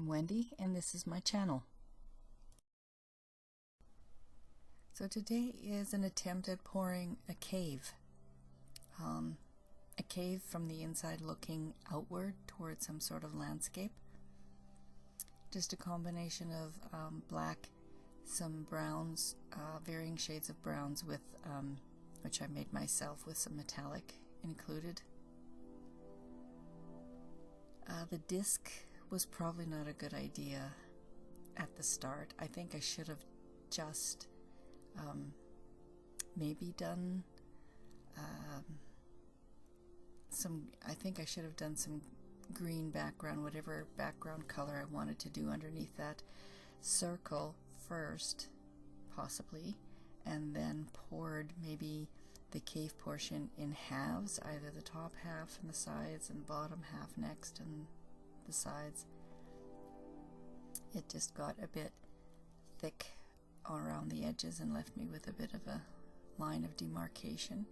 Wendy, and this is my channel. So today is an attempt at pouring a cave. A cave from the inside looking outward towards some sort of landscape. Just a combination of black, some browns, varying shades of browns with which I made myself with some metallic included. The disc was probably not a good idea at the start. I think I should have just maybe done I think I should have done some green background, whatever background color I wanted to do underneath that circle first, possibly, and then poured maybe the cave portion in halves, either the top half and the sides and bottom half next and the sides. It just got a bit thick around the edges and left me with a bit of a line of demarcation,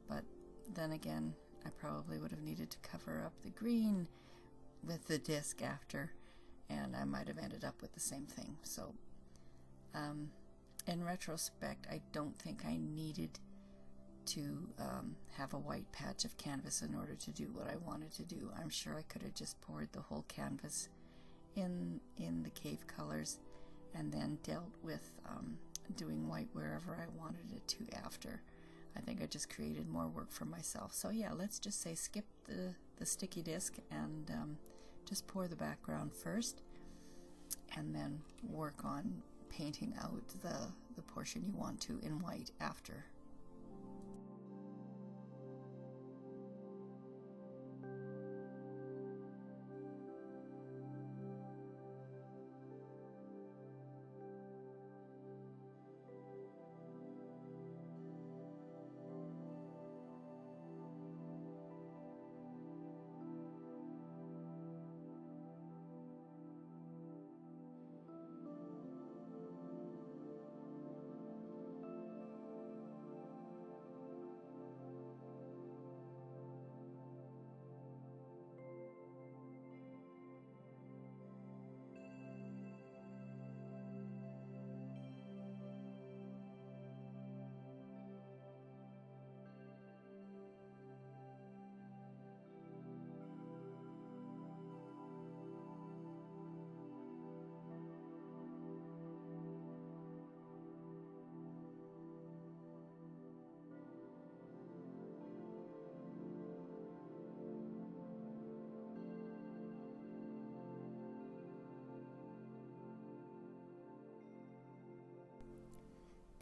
but then again I probably would have needed to cover up the green with the disc after, and I might have ended up with the same thing. So in retrospect, I don't think I needed to have a white patch of canvas in order to do what I wanted to do. I'm sure I could have just poured the whole canvas in the cave colors and then dealt with doing white wherever I wanted it to after. I think I just created more work for myself. So yeah, let's just say skip the sticky disc and just pour the background first, and then work on painting out the portion you want to in white after.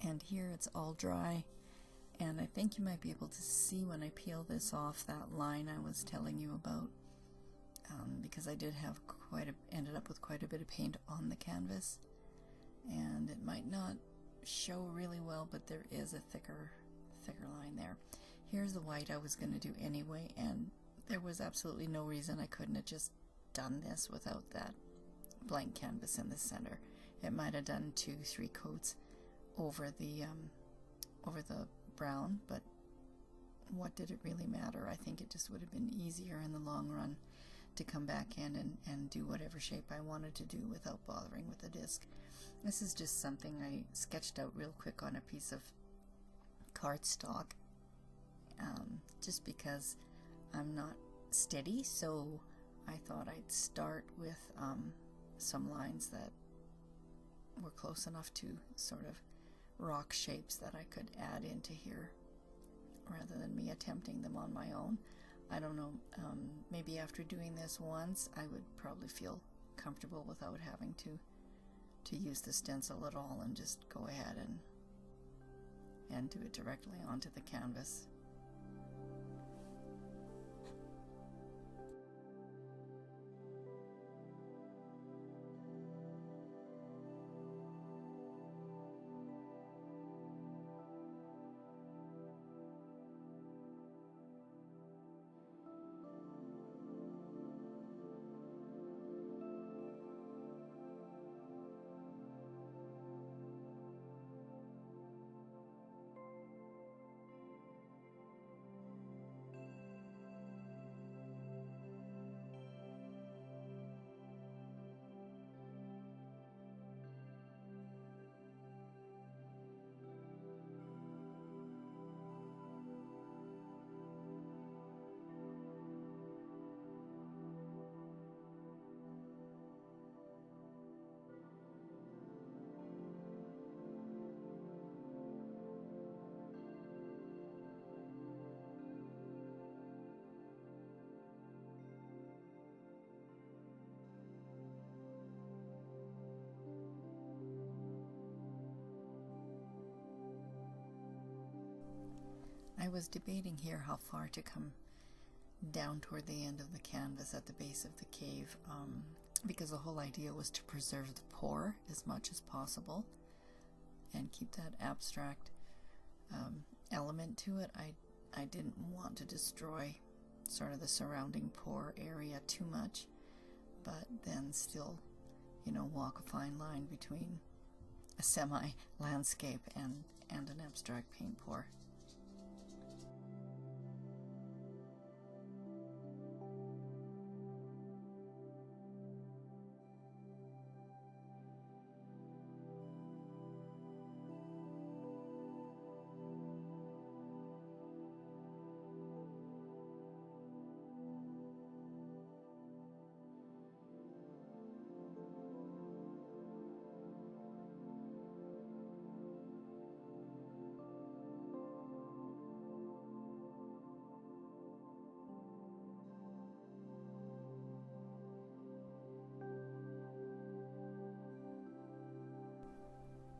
And here it's all dry, and I think you might be able to see when I peel this off that line I was telling you about, because I did have ended up with quite a bit of paint on the canvas, and it might not show really well, but there is a thicker line there. Here's the white I was going to do anyway, and there was absolutely no reason I couldn't have just done this without that blank canvas in the center. It might have done 2-3 coats over the brown, but what did it really matter? I think it just would have been easier in the long run to come back in and do whatever shape I wanted to do without bothering with the disc. This is just something I sketched out real quick on a piece of cardstock, just because I'm not steady, so I thought I'd start with some lines that were close enough to sort of rock shapes that I could add into here rather than me attempting them on my own. I don't know, maybe after doing this once I would probably feel comfortable without having to use the stencil at all and just go ahead and do it directly onto the canvas. I was debating here how far to come down toward the end of the canvas at the base of the cave, because the whole idea was to preserve the pour as much as possible and keep that abstract element to it. I didn't want to destroy sort of the surrounding pour area too much, but then still, you know, walk a fine line between a semi-landscape and an abstract paint pour.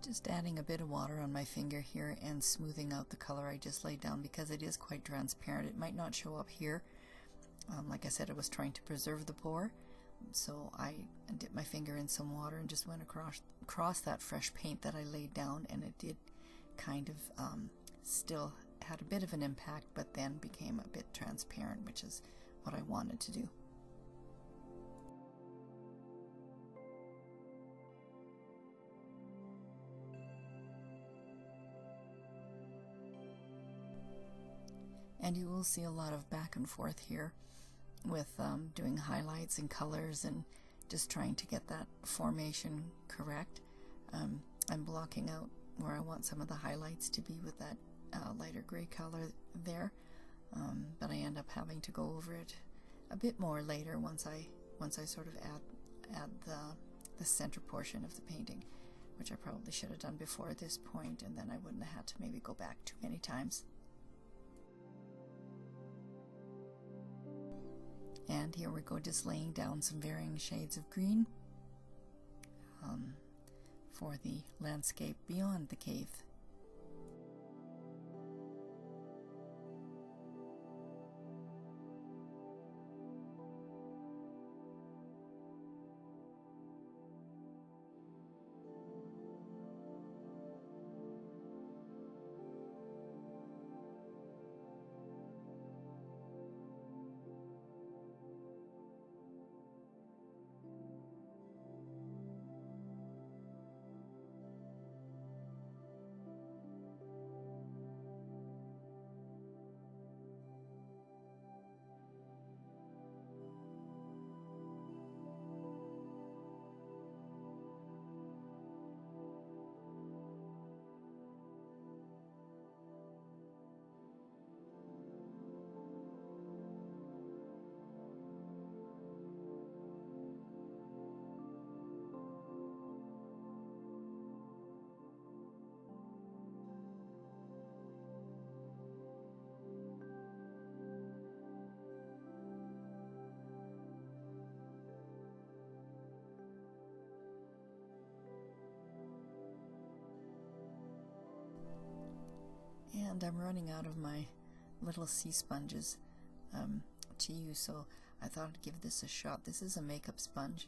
Just adding a bit of water on my finger here and smoothing out the color I just laid down, because it is quite transparent. It might not show up here. Like I said, I was trying to preserve the pour, so I dipped my finger in some water and just went across that fresh paint that I laid down, and it did kind of still had a bit of an impact, but then became a bit transparent, which is what I wanted to do. And you will see a lot of back and forth here with doing highlights and colors and just trying to get that formation correct. I'm blocking out where I want some of the highlights to be with that lighter gray color there, but I end up having to go over it a bit more later once I sort of add the center portion of the painting, which I probably should have done before this point, and then I wouldn't have had to maybe go back too many times. And here we go, just laying down some varying shades of green for the landscape beyond the cave. And I'm running out of my little sea sponges to use, so I thought I'd give this a shot. This is a makeup sponge,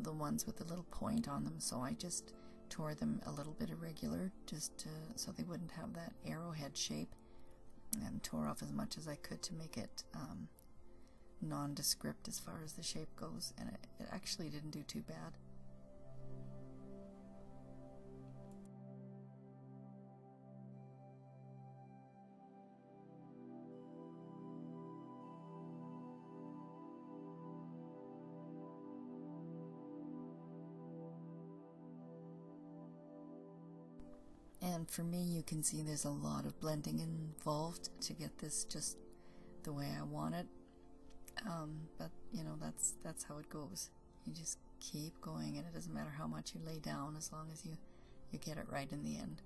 the ones with the little point on them, so I just tore them a little bit irregular just so they wouldn't have that arrowhead shape, and tore off as much as I could to make it nondescript as far as the shape goes, and it actually didn't do too bad. And for me, you can see there's a lot of blending involved to get this just the way I want it. But you know, that's how it goes. You just keep going, and it doesn't matter how much you lay down as long as you get it right in the end.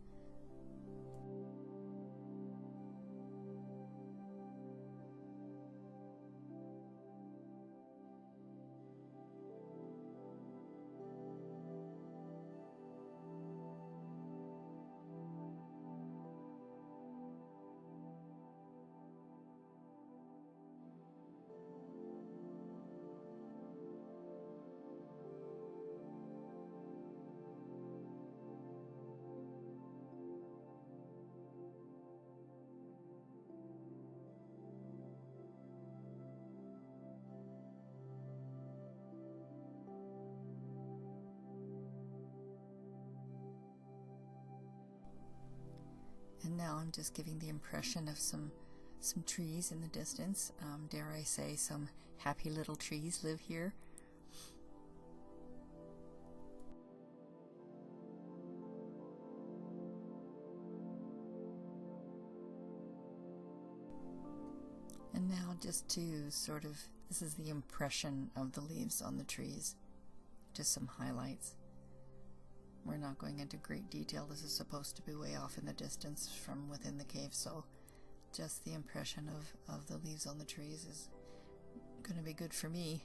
And now I'm just giving the impression of some trees in the distance. Dare I say, some happy little trees live here. And now just to sort of, this is the impression of the leaves on the trees. Just some highlights. We're not going into great detail. This is supposed to be way off in the distance from within the cave, so just the impression of the leaves on the trees is going to be good for me.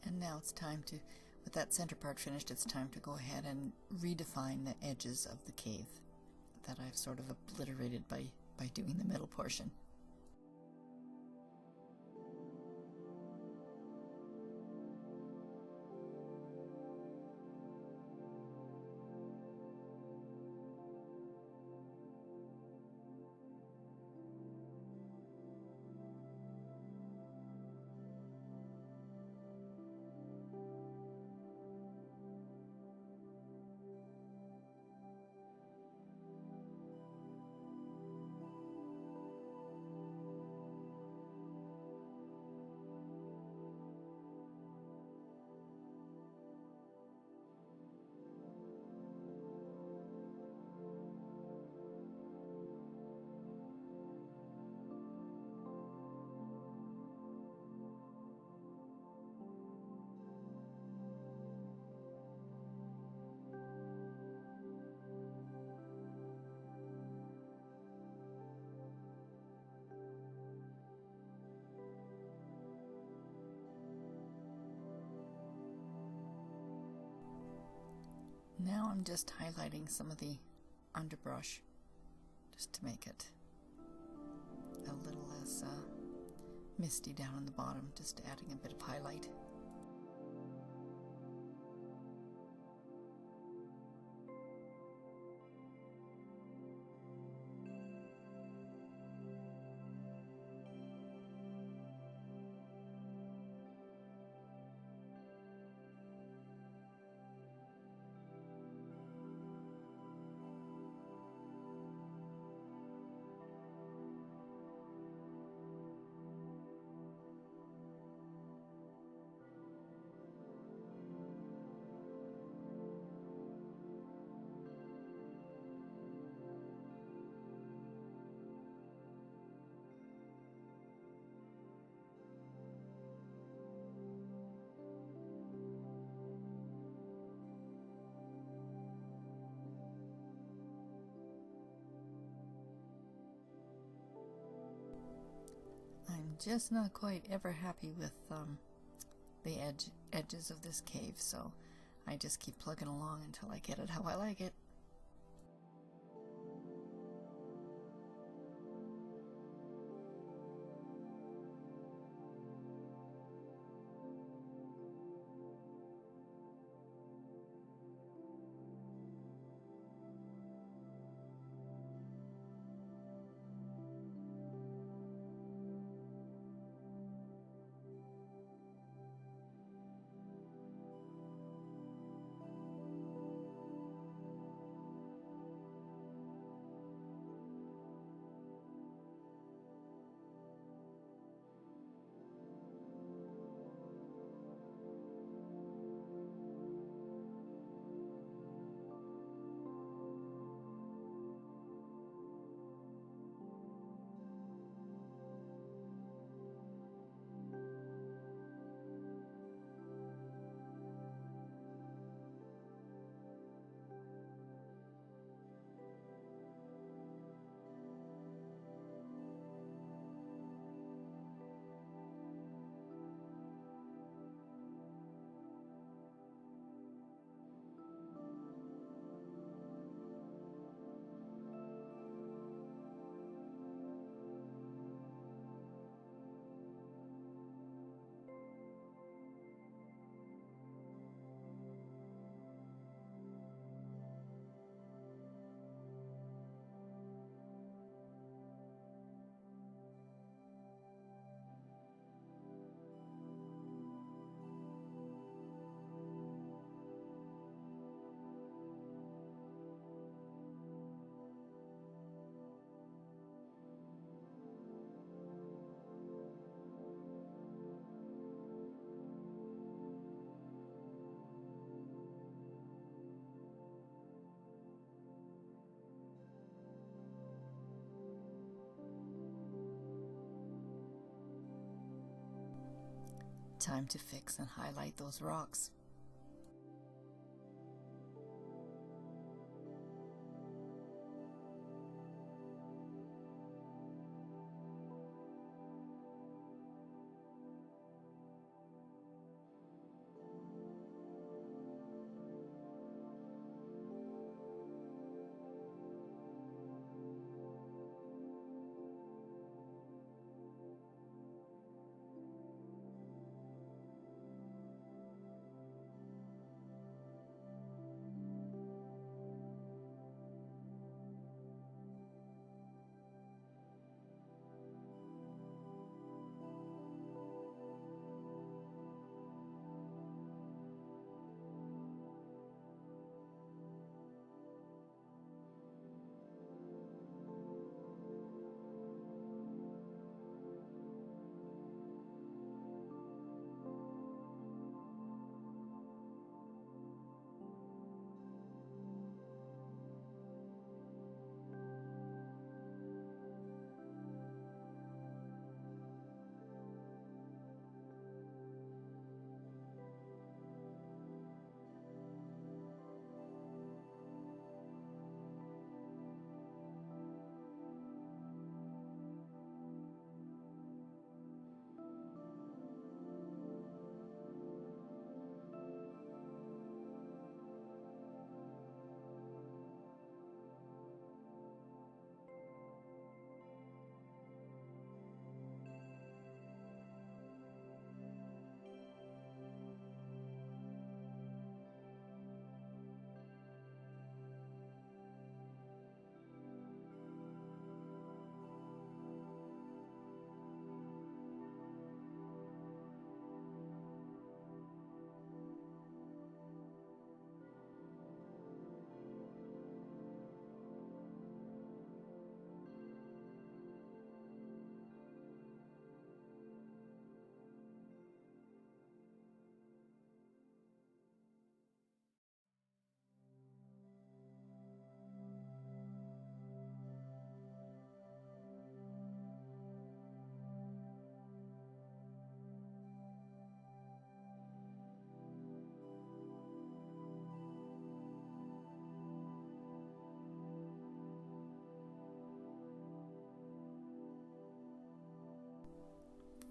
And now it's time to, with that center part finished, it's time to go ahead and redefine the edges of the cave that I've sort of obliterated by doing the middle portion. Now I'm just highlighting some of the underbrush just to make it a little less misty down on the bottom, just adding a bit of highlight. I'm just not quite ever happy with the edges of this cave, so I just keep plugging along until I get it how I like it. Time to fix and highlight those rocks.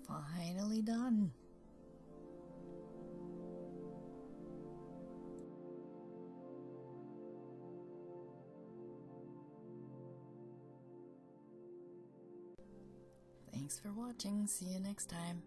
Finally done. Thanks for watching. See you next time.